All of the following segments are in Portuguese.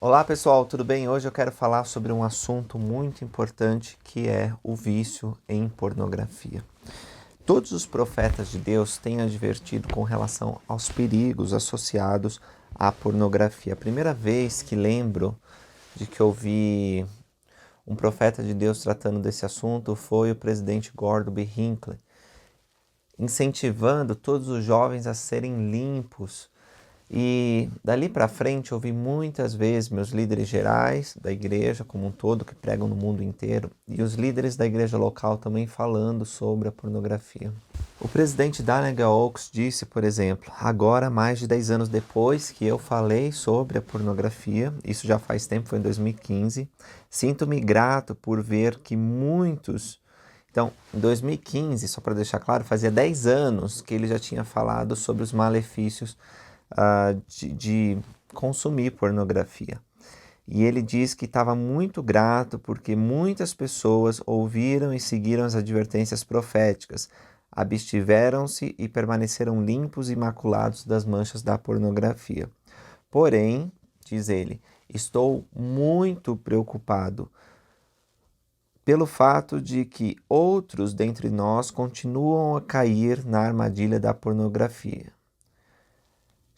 Olá pessoal, tudo bem? Hoje eu quero falar sobre um assunto muito importante que é o vício em pornografia. Todos os profetas de Deus têm advertido com relação aos perigos associados à pornografia. A primeira vez que lembro de que ouvi um profeta de Deus tratando desse assunto foi o presidente Gordon B. Hinckley, incentivando todos os jovens a serem limpos. E dali para frente eu vi muitas vezes meus líderes gerais da igreja como um todo, que pregam no mundo inteiro, e os líderes da igreja local também falando sobre a pornografia. O presidente Daniel Oaks disse, por exemplo, agora mais de 10 anos depois que eu falei sobre a pornografia, isso já faz tempo, foi em 2015, sinto-me grato por ver que muitos... Então, em 2015, só para deixar claro, fazia 10 anos que ele já tinha falado sobre os malefícios de consumir pornografia. E ele diz que estava muito grato porque muitas pessoas ouviram e seguiram as advertências proféticas, abstiveram-se e permaneceram limpos e imaculados das manchas da pornografia. Porém, diz ele, estou muito preocupado pelo fato de que outros dentre nós continuam a cair na armadilha da pornografia.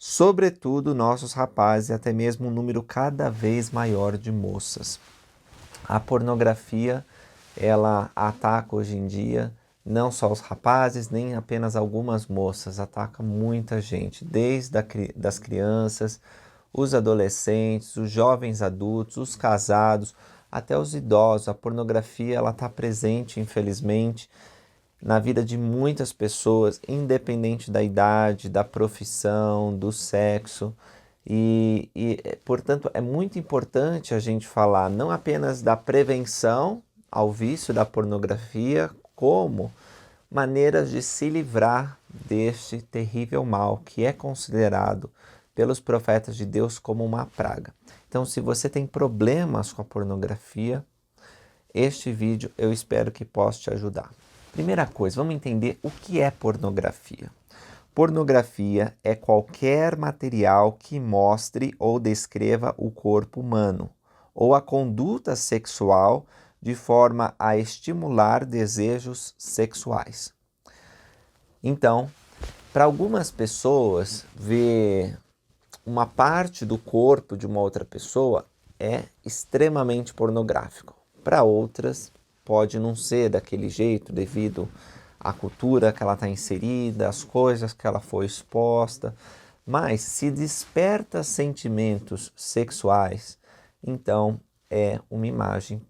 Sobretudo nossos rapazes e até mesmo um número cada vez maior de moças. A pornografia, ela ataca hoje em dia não só os rapazes, nem apenas algumas moças, ataca muita gente, desde das crianças, os adolescentes, os jovens adultos, os casados, até os idosos. A pornografia, ela está presente, infelizmente, na vida de muitas pessoas, independente da idade, da profissão, do sexo. Portanto, é muito importante a gente falar não apenas da prevenção ao vício da pornografia, como maneiras de se livrar deste terrível mal que é considerado pelos profetas de Deus como uma praga. Então, se você tem problemas com a pornografia, este vídeo eu espero que possa te ajudar. Primeira coisa, vamos entender o que é pornografia. Pornografia é qualquer material que mostre ou descreva o corpo humano ou a conduta sexual de forma a estimular desejos sexuais. Então, para algumas pessoas, ver uma parte do corpo de uma outra pessoa é extremamente pornográfico. Para outras, pode não ser daquele jeito devido à cultura que ela está inserida, às coisas que ela foi exposta, mas se desperta sentimentos sexuais, então é uma imagem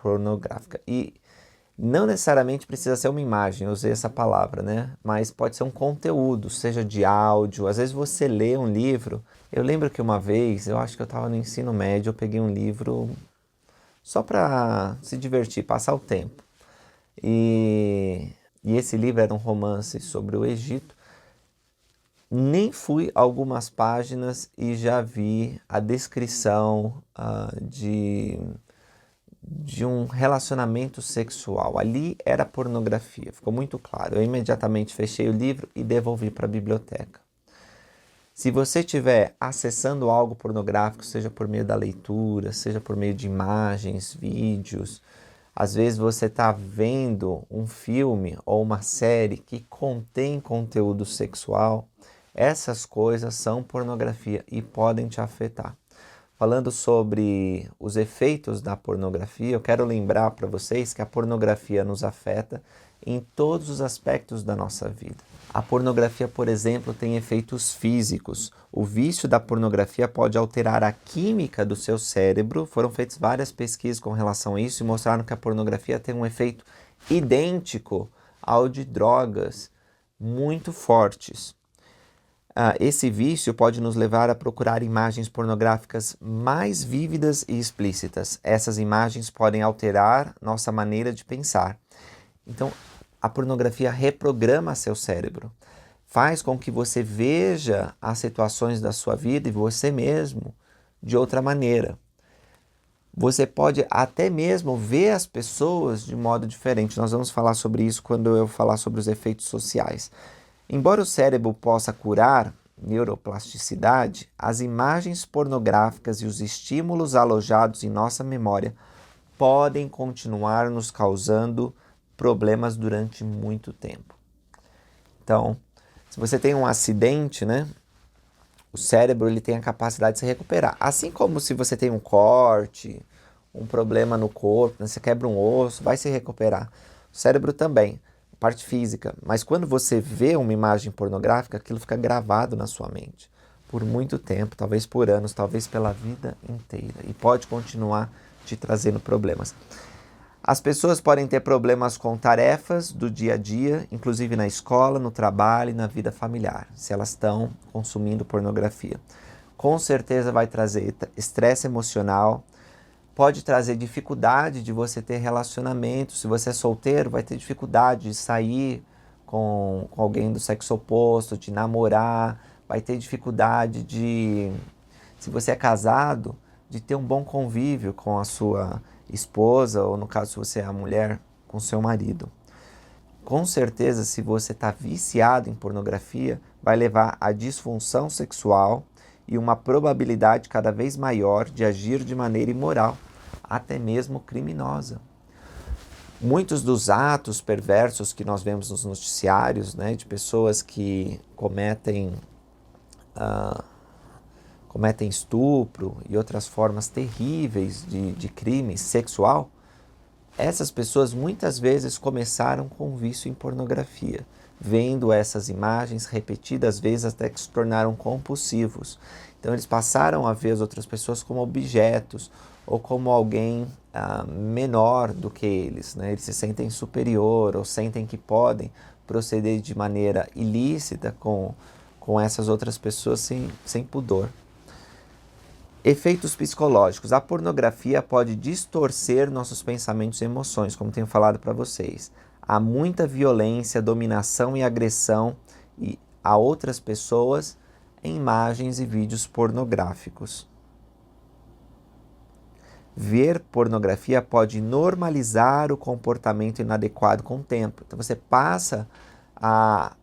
pornográfica. E não necessariamente precisa ser uma imagem, eu usei essa palavra, né? Mas pode ser um conteúdo, seja de áudio. Às vezes você lê um livro. Eu lembro que uma vez, eu acho que eu estava no ensino médio, eu peguei um livro só para se divertir, passar o tempo. E esse livro era um romance sobre o Egito. Nem fui algumas páginas e já vi a descrição de um relacionamento sexual. Ali era pornografia, ficou muito claro. Eu imediatamente fechei o livro e devolvi para a biblioteca. Se você estiver acessando algo pornográfico, seja por meio da leitura, seja por meio de imagens, vídeos, às vezes você está vendo um filme ou uma série que contém conteúdo sexual, essas coisas são pornografia e podem te afetar. Falando sobre os efeitos da pornografia, eu quero lembrar para vocês que a pornografia nos afeta em todos os aspectos da nossa vida. A pornografia, por exemplo, tem efeitos físicos. O vício da pornografia pode alterar a química do seu cérebro. Foram feitas várias pesquisas com relação a isso e mostraram que a pornografia tem um efeito idêntico ao de drogas muito fortes. Esse vício pode nos levar a procurar imagens pornográficas mais vívidas e explícitas. Essas imagens podem alterar nossa maneira de pensar. Então, a pornografia reprograma seu cérebro, faz com que você veja as situações da sua vida e você mesmo de outra maneira. Você pode até mesmo ver as pessoas de modo diferente. Nós vamos falar sobre isso quando eu falar sobre os efeitos sociais. Embora o cérebro possa curar, neuroplasticidade, as imagens pornográficas e os estímulos alojados em nossa memória podem continuar nos causando problemas durante muito tempo. Então, se você tem um acidente, né, o cérebro ele tem a capacidade de se recuperar. Assim como se você tem um corte, um problema no corpo, né, você quebra um osso, vai se recuperar. O cérebro também, parte física. Mas quando você vê uma imagem pornográfica, aquilo fica gravado na sua mente por muito tempo, talvez por anos, talvez pela vida inteira. E pode continuar te trazendo problemas. As pessoas podem ter problemas com tarefas do dia a dia, inclusive na escola, no trabalho e na vida familiar, se elas estão consumindo pornografia. Com certeza vai trazer estresse emocional, pode trazer dificuldade de você ter relacionamento. Se você é solteiro, vai ter dificuldade de sair com alguém do sexo oposto, de namorar, vai ter dificuldade de, se você é casado, de ter um bom convívio com a sua esposa, ou no caso, se você é a mulher, com seu marido. Com certeza, se você está viciado em pornografia, vai levar a disfunção sexual e uma probabilidade cada vez maior de agir de maneira imoral, até mesmo criminosa. Muitos dos atos perversos que nós vemos nos noticiários, né, de pessoas que cometem estupro e outras formas terríveis de crime sexual, essas pessoas muitas vezes começaram com vício em pornografia, vendo essas imagens repetidas vezes até que se tornaram compulsivos. Então eles passaram a ver as outras pessoas como objetos ou como alguém menor do que eles, né? Eles se sentem superior ou sentem que podem proceder de maneira ilícita com essas outras pessoas sem pudor. Efeitos psicológicos. A pornografia pode distorcer nossos pensamentos e emoções, como tenho falado para vocês. Há muita violência, dominação e agressão a outras pessoas em imagens e vídeos pornográficos. Ver pornografia pode normalizar o comportamento inadequado com o tempo. Então você passa a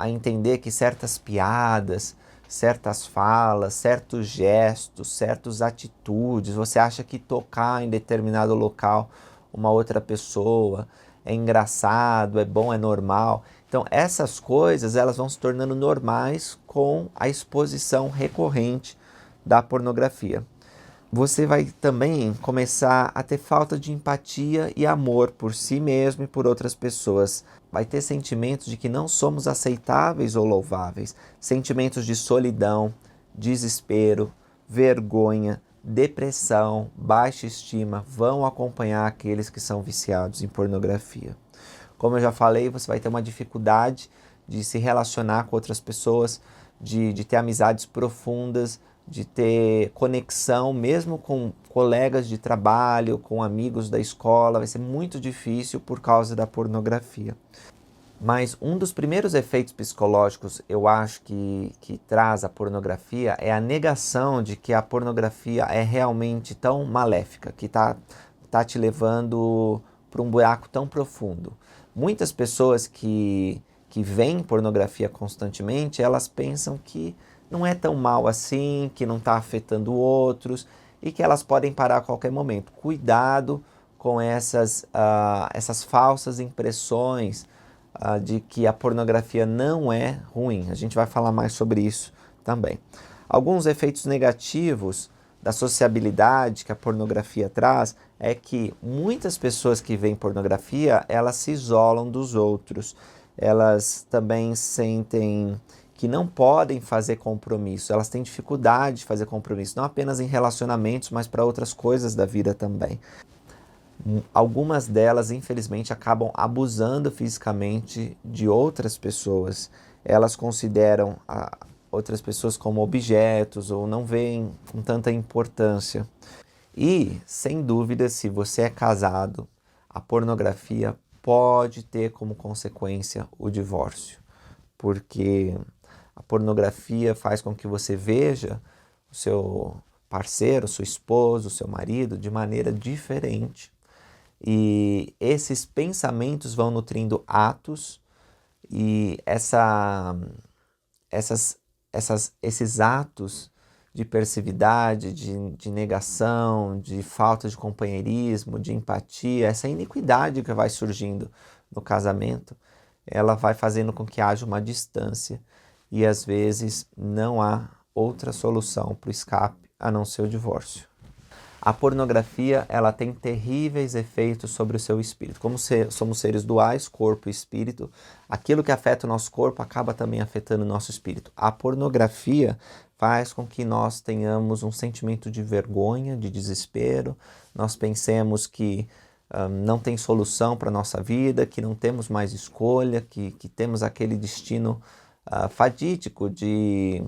entender que certas piadas, certas falas, certos gestos, certas atitudes, você acha que tocar em determinado local uma outra pessoa é engraçado, é bom, é normal. Então essas coisas elas vão se tornando normais com a exposição recorrente da pornografia. Você vai também começar a ter falta de empatia e amor por si mesmo e por outras pessoas. Vai ter sentimentos de que não somos aceitáveis ou louváveis, sentimentos de solidão, desespero, vergonha, depressão, baixa estima vão acompanhar aqueles que são viciados em pornografia. Como eu já falei, você vai ter uma dificuldade de se relacionar com outras pessoas, de ter amizades profundas, de ter conexão mesmo com colegas de trabalho, com amigos da escola. Vai ser muito difícil por causa da pornografia. Mas um dos primeiros efeitos psicológicos, eu acho que traz a pornografia é a negação de que a pornografia é realmente tão maléfica, que tá te levando para um buraco tão profundo. Muitas pessoas que veem pornografia constantemente, elas pensam que não é tão mal assim, que não está afetando outros e que elas podem parar a qualquer momento. Cuidado com essas falsas impressões de que a pornografia não é ruim. A gente vai falar mais sobre isso também. Alguns efeitos negativos da sociabilidade que a pornografia traz é que muitas pessoas que veem pornografia, elas se isolam dos outros. Elas também sentem que não podem fazer compromisso, elas têm dificuldade de fazer compromisso, não apenas em relacionamentos, mas para outras coisas da vida também. Algumas delas, infelizmente, acabam abusando fisicamente de outras pessoas. Elas consideram outras pessoas como objetos ou não veem com tanta importância. E, sem dúvida, se você é casado, a pornografia pode ter como consequência o divórcio, porque a pornografia faz com que você veja o seu parceiro, sua esposa, o seu marido de maneira diferente. E esses pensamentos vão nutrindo atos e essas esses atos de persividade, de negação, de falta de companheirismo, de empatia, essa iniquidade que vai surgindo no casamento, ela vai fazendo com que haja uma distância e às vezes não há outra solução para o escape a não ser o divórcio. A pornografia, ela tem terríveis efeitos sobre o seu espírito. Como somos seres duais, corpo e espírito, aquilo que afeta o nosso corpo acaba também afetando o nosso espírito. A pornografia faz com que nós tenhamos um sentimento de vergonha, de desespero, nós pensemos que não tem solução para a nossa vida, que não temos mais escolha, que temos aquele destino fatídico de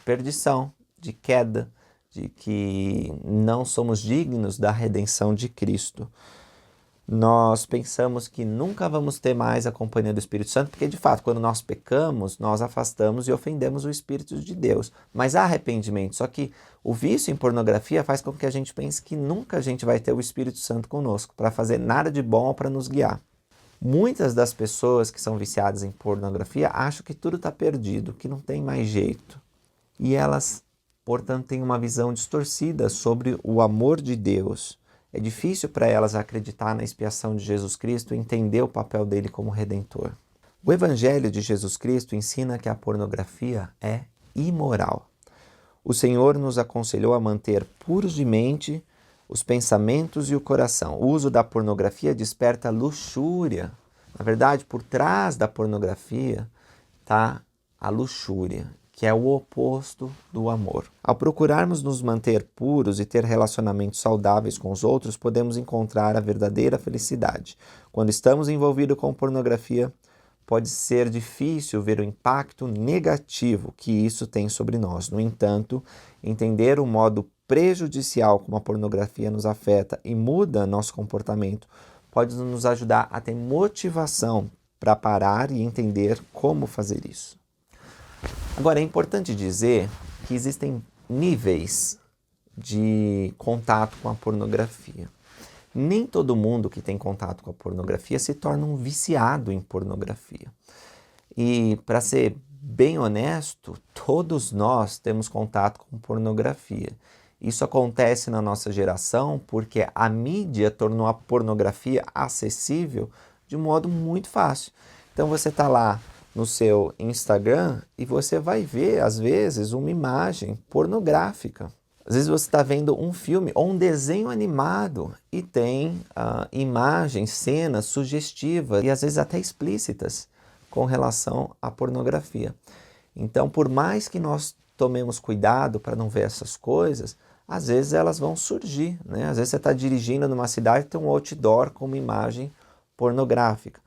perdição, de queda, de que não somos dignos da redenção de Cristo. Nós pensamos que nunca vamos ter mais a companhia do Espírito Santo, porque de fato, quando nós pecamos, nós afastamos e ofendemos o Espírito de Deus. Mas há arrependimento, só que o vício em pornografia faz com que a gente pense que nunca a gente vai ter o Espírito Santo conosco, para fazer nada de bom ou para nos guiar. Muitas das pessoas que são viciadas em pornografia acham que tudo está perdido, que não tem mais jeito. E elas, portanto, têm uma visão distorcida sobre o amor de Deus. É difícil para elas acreditar na expiação de Jesus Cristo e entender o papel dele como Redentor. O Evangelho de Jesus Cristo ensina que a pornografia é imoral. O Senhor nos aconselhou a manter puros de mente os pensamentos e o coração. O uso da pornografia desperta luxúria. Na verdade, por trás da pornografia está a luxúria, que é o oposto do amor. Ao procurarmos nos manter puros e ter relacionamentos saudáveis com os outros, podemos encontrar a verdadeira felicidade. Quando estamos envolvidos com pornografia, pode ser difícil ver o impacto negativo que isso tem sobre nós. No entanto, entender o modo prejudicial como a pornografia nos afeta e muda nosso comportamento pode nos ajudar a ter motivação para parar e entender como fazer isso. Agora, é importante dizer que existem níveis de contato com a pornografia. Nem todo mundo que tem contato com a pornografia se torna um viciado em pornografia. E, para ser bem honesto, todos nós temos contato com pornografia. Isso acontece na nossa geração porque a mídia tornou a pornografia acessível de um modo muito fácil. Então você está lá no seu Instagram e você vai ver, às vezes, uma imagem pornográfica. Às vezes você está vendo um filme ou um desenho animado e tem imagens, cenas sugestivas e às vezes até explícitas com relação à pornografia. Então, por mais que nós tomemos cuidado para não ver essas coisas, às vezes elas vão surgir, né? Às vezes você está dirigindo numa cidade e tem um outdoor com uma imagem pornográfica.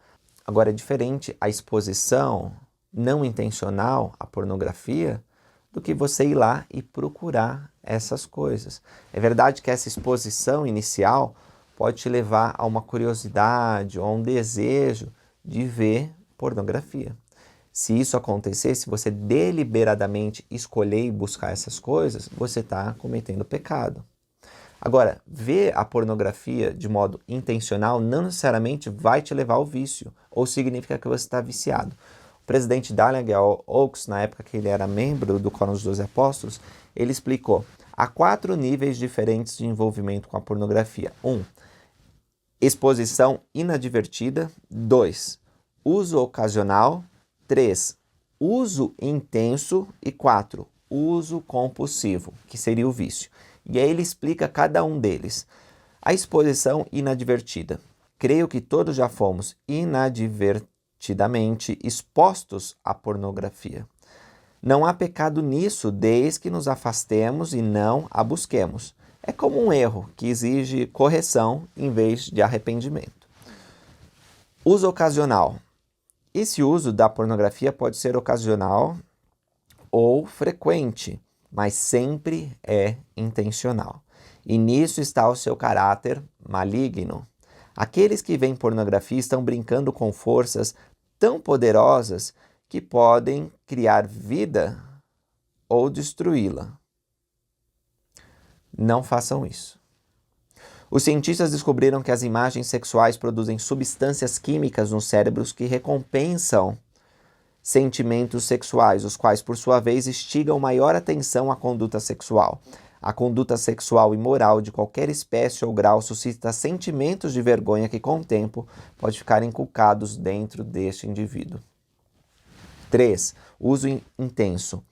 Agora, é diferente a exposição não intencional à pornografia do que você ir lá e procurar essas coisas. É verdade que essa exposição inicial pode te levar a uma curiosidade ou a um desejo de ver pornografia. Se isso acontecer, se você deliberadamente escolher e buscar essas coisas, você está cometendo pecado. Agora, ver a pornografia de modo intencional não necessariamente vai te levar ao vício, ou significa que você está viciado. O presidente Daniel Oaks, na época que ele era membro do Quórum dos 12 Apóstolos, ele explicou: há 4 níveis diferentes de envolvimento com a pornografia. 1. Exposição inadvertida. 2. Uso ocasional. 3. Uso intenso. E 4. Uso compulsivo, que seria o vício. E aí ele explica cada um deles. A exposição inadvertida. Creio que todos já fomos inadvertidamente expostos à pornografia. Não há pecado nisso desde que nos afastemos e não a busquemos. É como um erro que exige correção em vez de arrependimento. Uso ocasional. Esse uso da pornografia pode ser ocasional ou frequente, mas sempre é intencional. E nisso está o seu caráter maligno. Aqueles que veem pornografia estão brincando com forças tão poderosas que podem criar vida ou destruí-la. Não façam isso. Os cientistas descobriram que as imagens sexuais produzem substâncias químicas nos cérebros que recompensam sentimentos sexuais, os quais, por sua vez, instigam maior atenção à conduta sexual. A conduta sexual imoral de qualquer espécie ou grau suscita sentimentos de vergonha que, com o tempo, pode ficar inculcados dentro deste indivíduo. 3. Uso intenso.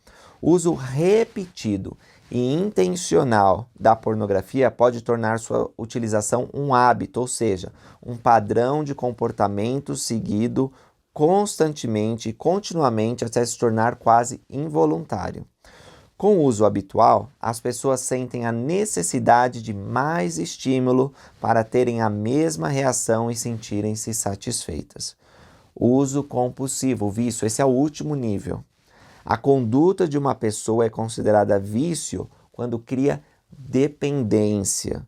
Uso repetido e intencional da pornografia pode tornar sua utilização um hábito, ou seja, um padrão de comportamento seguido constantemente e continuamente até se tornar quase involuntário. Com o uso habitual, as pessoas sentem a necessidade de mais estímulo para terem a mesma reação e sentirem-se satisfeitas. Uso compulsivo, o vício, esse é o último nível. A conduta de uma pessoa é considerada vício quando cria dependência.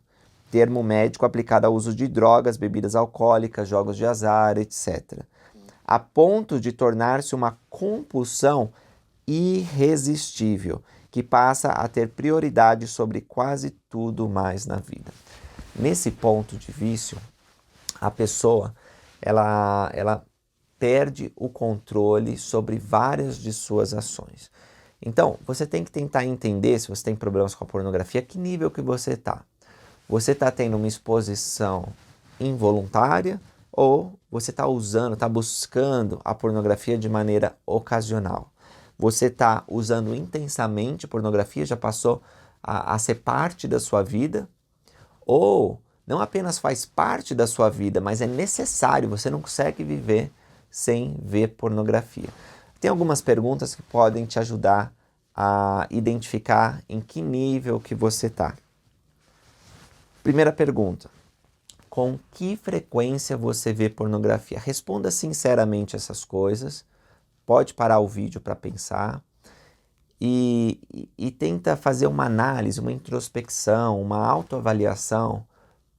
Termo médico aplicado ao uso de drogas, bebidas alcoólicas, jogos de azar, etc. A ponto de tornar-se uma compulsão irresistível, que passa a ter prioridade sobre quase tudo mais na vida. Nesse ponto de vício, a pessoa ela perde o controle sobre várias de suas ações. Então, você tem que tentar entender, se você tem problemas com a pornografia, que nível que você está. Você está tendo uma exposição involuntária ou você está usando, está buscando a pornografia de maneira ocasional? Você está usando intensamente pornografia, já passou a ser parte da sua vida? Ou não apenas faz parte da sua vida, mas é necessário, você não consegue viver sem ver pornografia. Tem algumas perguntas que podem te ajudar a identificar em que nível que você está. Primeira pergunta: com que frequência você vê pornografia? Responda sinceramente essas coisas, pode parar o vídeo para pensar e tenta fazer uma análise, uma introspecção, uma autoavaliação.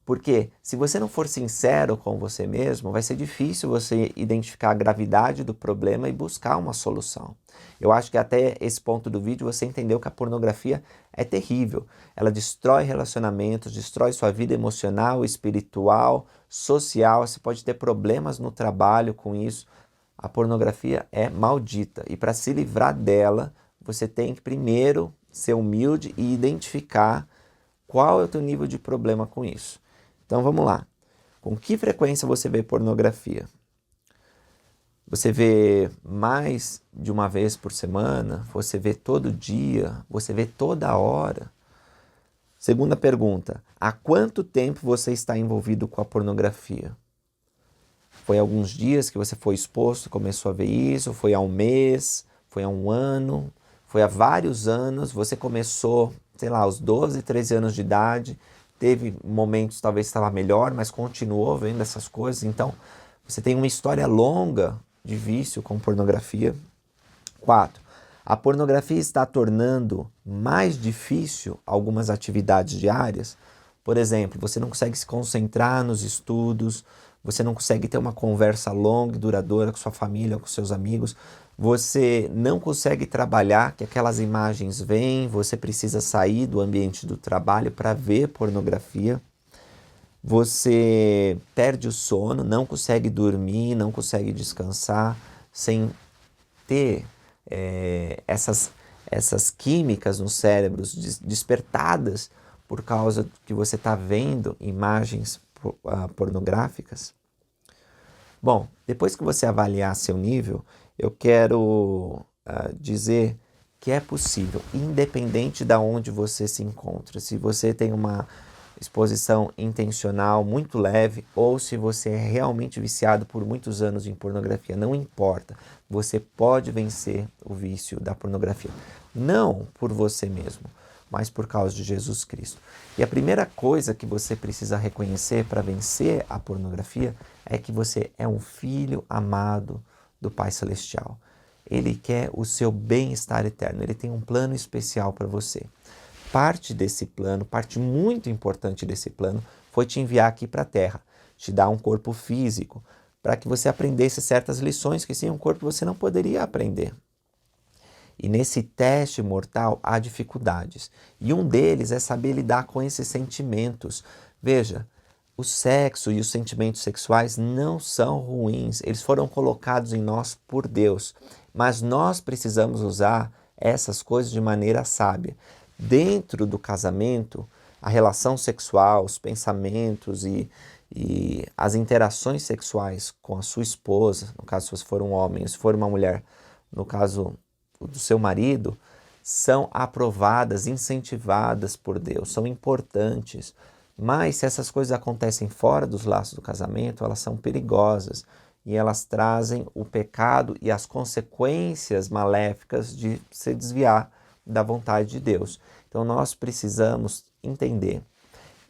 Porque se você não for sincero com você mesmo, vai ser difícil você identificar a gravidade do problema e buscar uma solução. Eu acho que até esse ponto do vídeo você entendeu que a pornografia é terrível. Ela destrói relacionamentos, destrói sua vida emocional, espiritual, social. Você pode ter problemas no trabalho com isso. A pornografia é maldita e para se livrar dela, você tem que primeiro ser humilde e identificar qual é o teu nível de problema com isso. Então vamos lá. Com que frequência você vê pornografia? Você vê mais de uma vez por semana? Você vê todo dia? Você vê toda hora? Segunda pergunta: há quanto tempo você está envolvido com a pornografia? Foi alguns dias que você foi exposto, começou a ver isso? Foi há um mês? Foi há um ano? Foi há vários anos? Você começou, sei lá, aos 12, 13 anos de idade? Teve momentos talvez estava melhor, mas continuou vendo essas coisas. Então, você tem uma história longa de vício com pornografia. 4. A pornografia está tornando mais difícil algumas atividades diárias. Por exemplo, você não consegue se concentrar nos estudos, você não consegue ter uma conversa longa e duradoura com sua família, com seus amigos, você não consegue trabalhar, que aquelas imagens vêm, você precisa sair do ambiente do trabalho para ver pornografia, você perde o sono, não consegue dormir, não consegue descansar, sem ter essas químicas no cérebro despertadas por causa que você está vendo imagens pornográficas. Bom, depois que você avaliar seu nível, eu quero dizer que é possível, independente de onde você se encontra. Se você tem uma exposição intencional muito leve ou se você é realmente viciado por muitos anos em pornografia, não importa. Você pode vencer o vício da pornografia. Não por você mesmo, mas por causa de Jesus Cristo. E a primeira coisa que você precisa reconhecer para vencer a pornografia é que você é um filho amado do Pai Celestial. Ele quer o seu bem-estar eterno, ele tem um plano especial para você. Parte desse plano, parte muito importante desse plano, foi te enviar aqui para a Terra, te dar um corpo físico, para que você aprendesse certas lições que sem um corpo você não poderia aprender. E nesse teste mortal há dificuldades. E um deles é saber lidar com esses sentimentos. Veja, O sexo e os sentimentos sexuais não são ruins, eles foram colocados em nós por Deus, mas nós precisamos usar essas coisas de maneira sábia. Dentro do casamento, a relação sexual, os pensamentos e as interações sexuais com a sua esposa, no caso se for um homem, se for uma mulher, no caso do seu marido, são aprovadas, incentivadas por Deus, são importantes. Mas se essas coisas acontecem fora dos laços do casamento, elas são perigosas e elas trazem o pecado e as consequências maléficas de se desviar da vontade de Deus. Então nós precisamos entender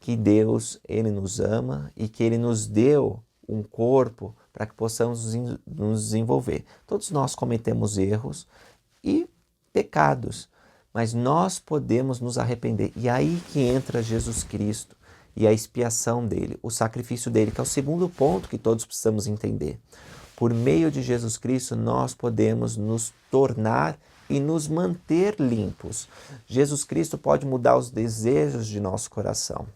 que Deus, Ele nos ama e que Ele nos deu um corpo para que possamos nos desenvolver. Todos nós cometemos erros e pecados, mas nós podemos nos arrepender. E aí que entra Jesus Cristo e a expiação dele, o sacrifício dele, que é o segundo ponto que todos precisamos entender. Por meio de Jesus Cristo, nós podemos nos tornar e nos manter limpos. Jesus Cristo pode mudar os desejos de nosso coração.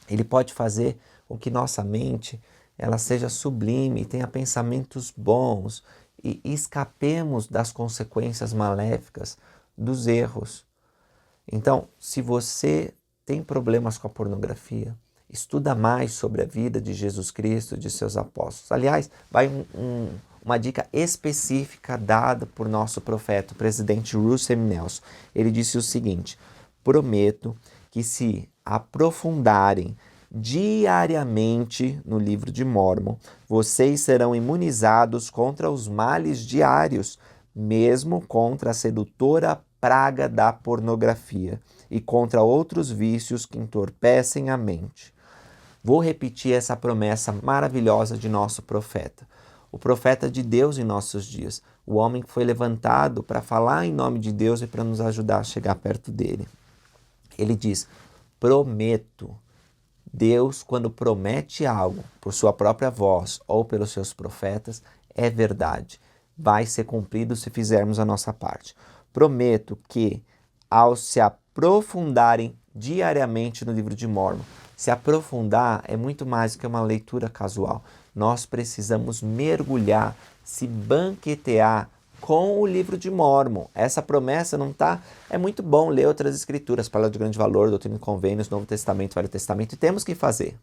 Ele pode fazer com que nossa mente ela seja sublime, tenha pensamentos bons e escapemos das consequências maléficas dos erros. Então, se você tem problemas com a pornografia, estuda mais sobre a vida de Jesus Cristo e de seus apóstolos. Aliás, vai uma dica específica dada por nosso profeta, o presidente Russell M. Nelson. Ele disse o seguinte: prometo que se aprofundarem diariamente no livro de Mórmon, vocês serão imunizados contra os males diários, mesmo contra a sedutora praga da pornografia e contra outros vícios que entorpecem a mente. Vou repetir essa promessa maravilhosa de nosso profeta, o profeta de Deus em nossos dias, o homem que foi levantado para falar em nome de Deus e para nos ajudar a chegar perto dele. Ele diz: prometo. Deus, quando promete algo por sua própria voz ou pelos seus profetas, é verdade. Vai ser cumprido se fizermos a nossa parte. Prometo que, ao se aprofundarem diariamente no livro de Mórmon, se aprofundar é muito mais do que uma leitura casual. Nós precisamos mergulhar, se banquetear com o livro de Mórmon. Essa promessa não está... É muito bom ler outras escrituras, Palavra de Grande Valor, Doutrina e Convênios, Novo Testamento, Velho Testamento, e temos que fazer.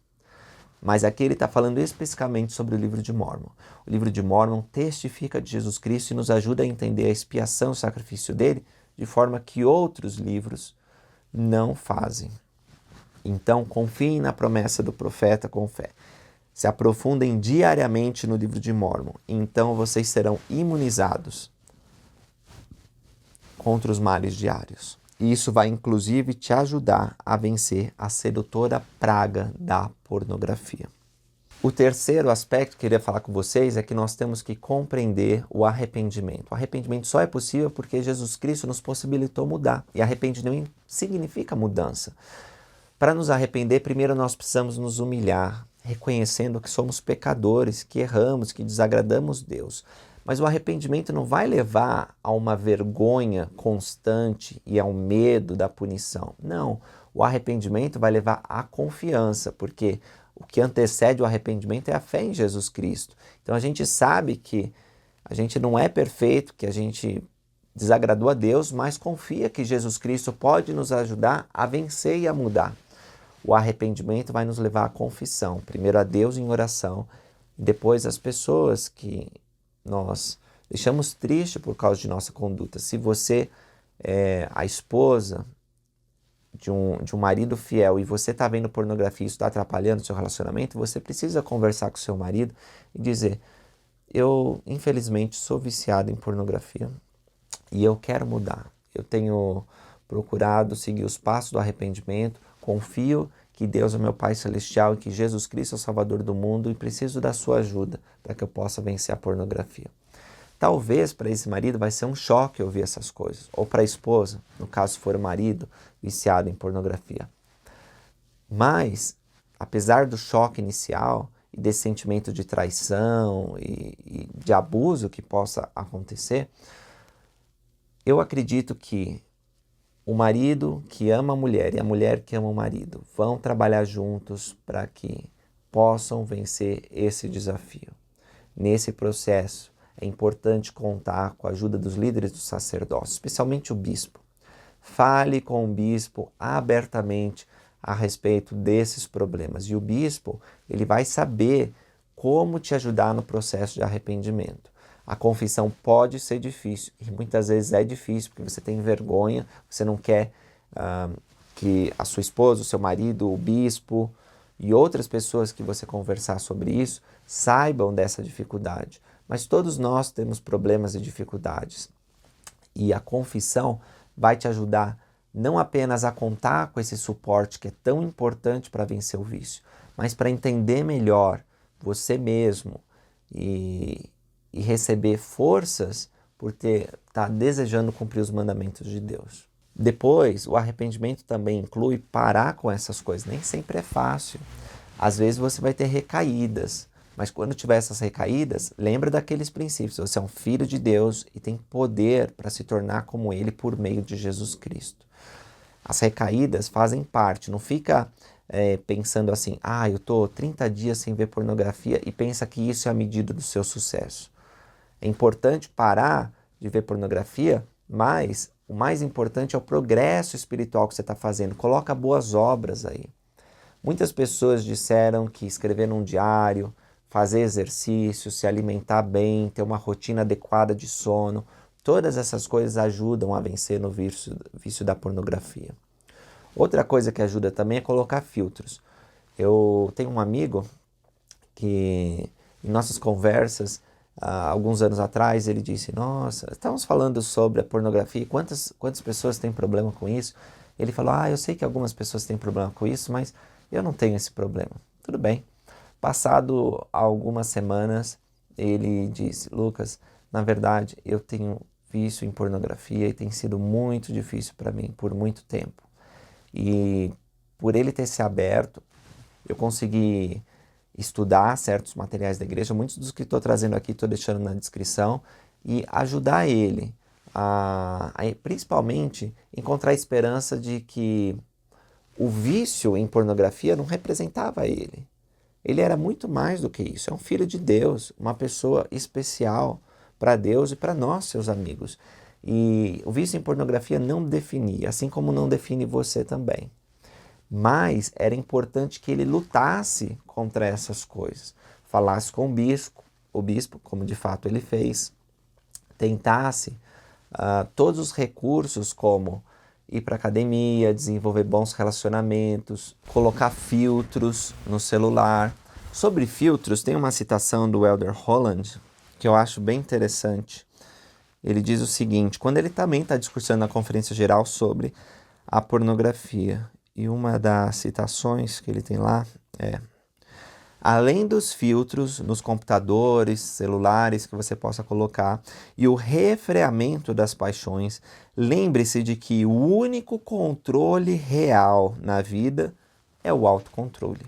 Mas aqui ele está falando especificamente sobre o livro de Mórmon. O livro de Mórmon testifica de Jesus Cristo e nos ajuda a entender a expiação e o sacrifício dele de forma que outros livros não fazem. Então, confiem na promessa do profeta com fé. Se aprofundem diariamente no livro de Mórmon, então vocês serão imunizados contra os males diários. E isso vai inclusive te ajudar a vencer a sedutora praga da pornografia. O terceiro aspecto que eu queria falar com vocês é que nós temos que compreender o arrependimento. O arrependimento só é possível porque Jesus Cristo nos possibilitou mudar. E arrependimento significa mudança. Para nos arrepender, primeiro nós precisamos nos humilhar, reconhecendo que somos pecadores, que erramos, que desagradamos Deus. Mas o arrependimento não vai levar a uma vergonha constante e ao medo da punição. Não, o arrependimento vai levar à confiança, porque o que antecede o arrependimento é a fé em Jesus Cristo. Então a gente sabe que a gente não é perfeito, que a gente desagradou a Deus, mas confia que Jesus Cristo pode nos ajudar a vencer e a mudar. O arrependimento vai nos levar à confissão, primeiro a Deus em oração, e depois as pessoas que nós deixamos triste por causa de nossa conduta. Se você é a esposa de um marido fiel e você está vendo pornografia e isso está atrapalhando o seu relacionamento, você precisa conversar com o seu marido e dizer: eu infelizmente sou viciado em pornografia e eu quero mudar. Eu tenho procurado seguir os passos do arrependimento, confio que Deus é meu Pai Celestial e que Jesus Cristo é o Salvador do mundo e preciso da sua ajuda para que eu possa vencer a pornografia. Talvez para esse marido vai ser um choque ouvir essas coisas, ou para a esposa, no caso for o marido viciado em pornografia. Mas, apesar do choque inicial e desse sentimento de traição e de abuso que possa acontecer, eu acredito que o marido que ama a mulher e a mulher que ama o marido vão trabalhar juntos para que possam vencer esse desafio. Nesse processo, é importante contar com a ajuda dos líderes do sacerdócio, especialmente o bispo. Fale com o bispo abertamente a respeito desses problemas. E o bispo, ele vai saber como te ajudar no processo de arrependimento. A confissão pode ser difícil, e muitas vezes é difícil, porque você tem vergonha, você não quer que a sua esposa, o seu marido, o bispo e outras pessoas que você conversar sobre isso saibam dessa dificuldade. Mas todos nós temos problemas e dificuldades. E a confissão vai te ajudar não apenas a contar com esse suporte que é tão importante para vencer o vício, mas para entender melhor você mesmo e receber forças por estar desejando cumprir os mandamentos de Deus. Depois, o arrependimento também inclui parar com essas coisas. Nem sempre é fácil. Às vezes você vai ter recaídas, mas quando tiver essas recaídas, lembra daqueles princípios. Você é um filho de Deus e tem poder para se tornar como Ele por meio de Jesus Cristo. As recaídas fazem parte. Não fica pensando assim, eu estou 30 dias sem ver pornografia e pensa que isso é a medida do seu sucesso. É importante parar de ver pornografia, mas o mais importante é o progresso espiritual que você está fazendo. Coloca boas obras aí. Muitas pessoas disseram que escrever num diário, fazer exercício, se alimentar bem, ter uma rotina adequada de sono, todas essas coisas ajudam a vencer no vício da pornografia. Outra coisa que ajuda também é colocar filtros. Eu tenho um amigo que, em nossas conversas, alguns anos atrás, ele disse, nossa, estamos falando sobre a pornografia e quantas pessoas têm problema com isso? Ele falou, eu sei que algumas pessoas têm problema com isso, mas eu não tenho esse problema. Tudo bem. Passado algumas semanas, ele disse, Lucas, na verdade, eu tenho vício em pornografia e tem sido muito difícil para mim por muito tempo. E por ele ter se aberto, eu consegui estudar certos materiais da igreja, muitos dos que estou trazendo aqui estou deixando na descrição, e ajudar ele a principalmente encontrar a esperança de que o vício em pornografia não representava ele. Ele era muito mais do que isso, é um filho de Deus, uma pessoa especial para Deus e para nós, seus amigos. E o vício em pornografia não definia, assim como não define você também. Mas era importante que ele lutasse contra essas coisas, falasse com o bispo, como de fato ele fez, tentasse todos os recursos como ir para a academia, desenvolver bons relacionamentos, colocar filtros no celular. Sobre filtros, tem uma citação do Elder Holland que eu acho bem interessante. Ele diz o seguinte, quando ele também está discursando na conferência geral sobre a pornografia, e uma das citações que ele tem lá é: além dos filtros nos computadores, celulares que você possa colocar e o refreamento das paixões, lembre-se de que o único controle real na vida é o autocontrole.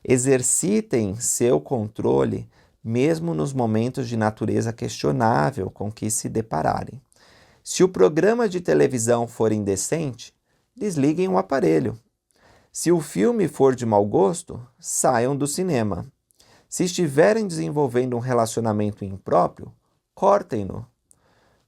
Exercitem seu controle mesmo nos momentos de natureza questionável com que se depararem. Se o programa de televisão for indecente, desliguem o aparelho. Se o filme for de mau gosto, saiam do cinema. Se estiverem desenvolvendo um relacionamento impróprio, cortem-no.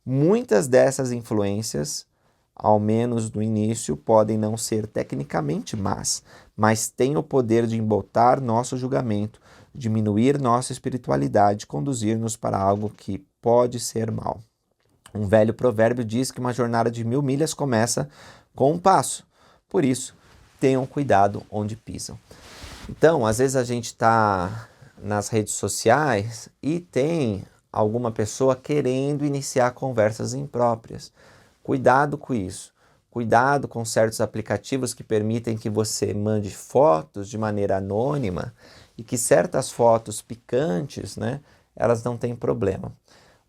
Muitas dessas influências, ao menos no início, podem não ser tecnicamente más, mas têm o poder de embotar nosso julgamento, diminuir nossa espiritualidade, conduzir-nos para algo que pode ser mal. Um velho provérbio diz que uma jornada de 1000 milhas começa com um passo. Por isso, tenham cuidado onde pisam. Então, às vezes a gente está nas redes sociais e tem alguma pessoa querendo iniciar conversas impróprias. Cuidado com isso. Cuidado com certos aplicativos que permitem que você mande fotos de maneira anônima e que certas fotos picantes, elas não têm problema.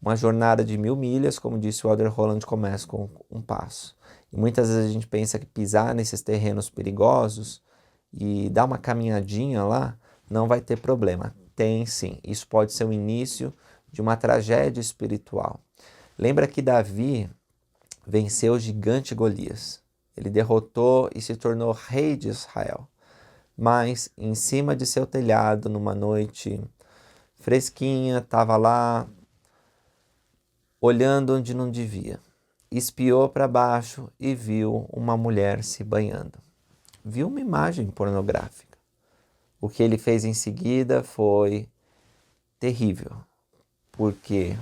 Uma jornada de 1000 milhas, como disse o Elder Holland, começa com um passo. E muitas vezes a gente pensa que pisar nesses terrenos perigosos e dar uma caminhadinha lá não vai ter problema. Tem sim, isso pode ser o início de uma tragédia espiritual. Lembra que Davi venceu o gigante Golias. Ele derrotou e se tornou rei de Israel. mas em cima de seu telhado, numa noite fresquinha, estava lá olhando onde não devia. Espiou para baixo e viu uma mulher se banhando. Viu uma imagem pornográfica. O que ele fez em seguida foi terrível, porque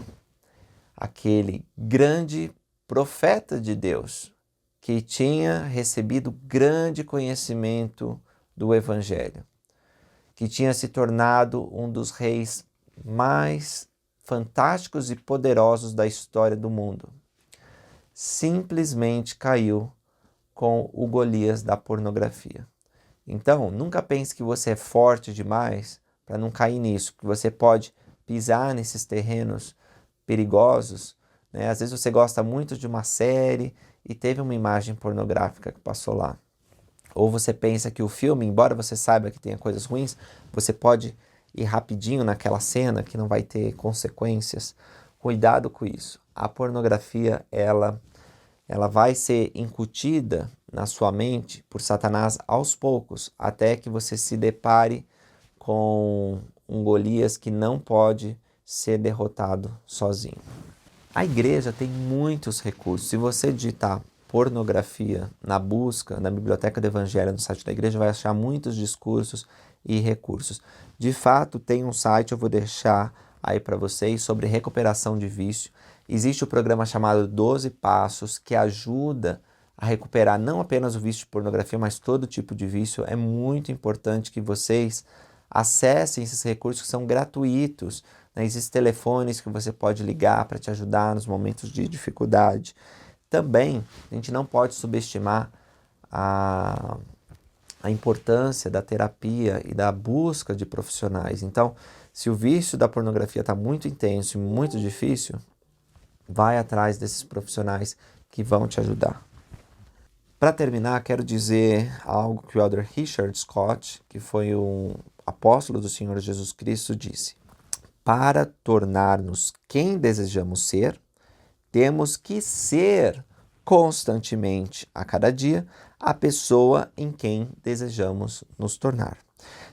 aquele grande profeta de Deus, que tinha recebido grande conhecimento do Evangelho, que tinha se tornado um dos reis mais fantásticos e poderosos da história do mundo, simplesmente caiu com o Golias da pornografia. Então, nunca pense que você é forte demais para não cair nisso, que você pode pisar nesses terrenos perigosos, né? Às vezes você gosta muito de uma série e teve uma imagem pornográfica que passou lá. Ou você pensa que o filme, embora você saiba que tenha coisas ruins, você pode ir rapidinho naquela cena que não vai ter consequências. Cuidado com isso. A pornografia, ela vai ser incutida na sua mente por Satanás aos poucos, até que você se depare com um Golias que não pode ser derrotado sozinho. A igreja tem muitos recursos. Se você digitar pornografia na busca, na biblioteca do Evangelho, no site da igreja, vai achar muitos discursos e recursos. De fato, tem um site, eu vou deixar aí para vocês, sobre recuperação de vício. Existe o programa chamado 12 Passos, que ajuda a recuperar não apenas o vício de pornografia, mas todo tipo de vício. É muito importante que vocês acessem esses recursos que são gratuitos, né? Existem telefones que você pode ligar para te ajudar nos momentos de dificuldade. Também, a gente não pode subestimar a importância da terapia e da busca de profissionais. Então, se o vício da pornografia está muito intenso e muito difícil, vai atrás desses profissionais que vão te ajudar. Para terminar, quero dizer algo que o Elder Richard Scott, que foi um apóstolo do Senhor Jesus Cristo, disse: para tornar-nos quem desejamos ser, temos que ser constantemente, a cada dia, a pessoa em quem desejamos nos tornar.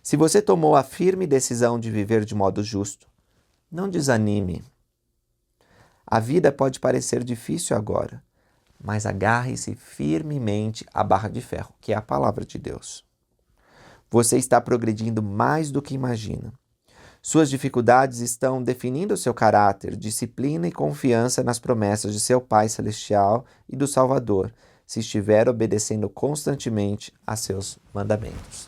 Se você tomou a firme decisão de viver de modo justo, não desanime. A vida pode parecer difícil agora, mas agarre-se firmemente à barra de ferro, que é a palavra de Deus. Você está progredindo mais do que imagina. Suas dificuldades estão definindo seu caráter, disciplina e confiança nas promessas de seu Pai Celestial e do Salvador, se estiver obedecendo constantemente a seus mandamentos.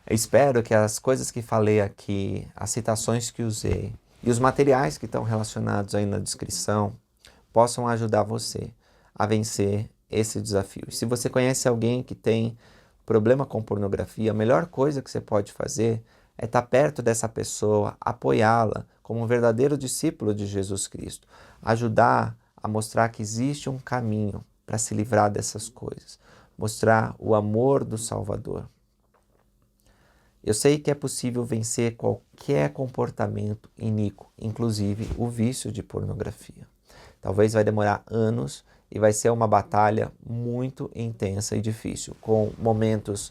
Eu espero que as coisas que falei aqui, as citações que usei e os materiais que estão relacionados aí na descrição possam ajudar você a vencer esse desafio. E se você conhece alguém que tem problema com pornografia, a melhor coisa que você pode fazer é estar perto dessa pessoa, apoiá-la como um verdadeiro discípulo de Jesus Cristo, ajudar a mostrar que existe um caminho para se livrar dessas coisas, mostrar o amor do Salvador. Eu sei que é possível vencer qualquer comportamento iníquo, inclusive o vício de pornografia. Talvez vai demorar anos e vai ser uma batalha muito intensa e difícil, com momentos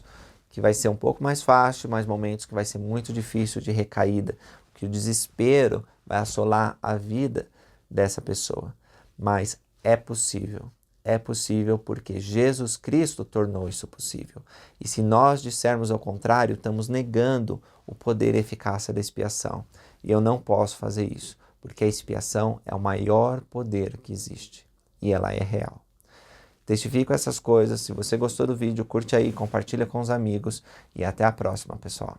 que vai ser um pouco mais fácil, mas momentos que vai ser muito difícil de recaída, que o desespero vai assolar a vida dessa pessoa. Mas é possível porque Jesus Cristo tornou isso possível. E se nós dissermos ao contrário, estamos negando o poder e eficácia da expiação. E eu não posso fazer isso, porque a expiação é o maior poder que existe e ela é real. Testifico essas coisas. Se você gostou do vídeo, curte aí, compartilha com os amigos e até a próxima, pessoal.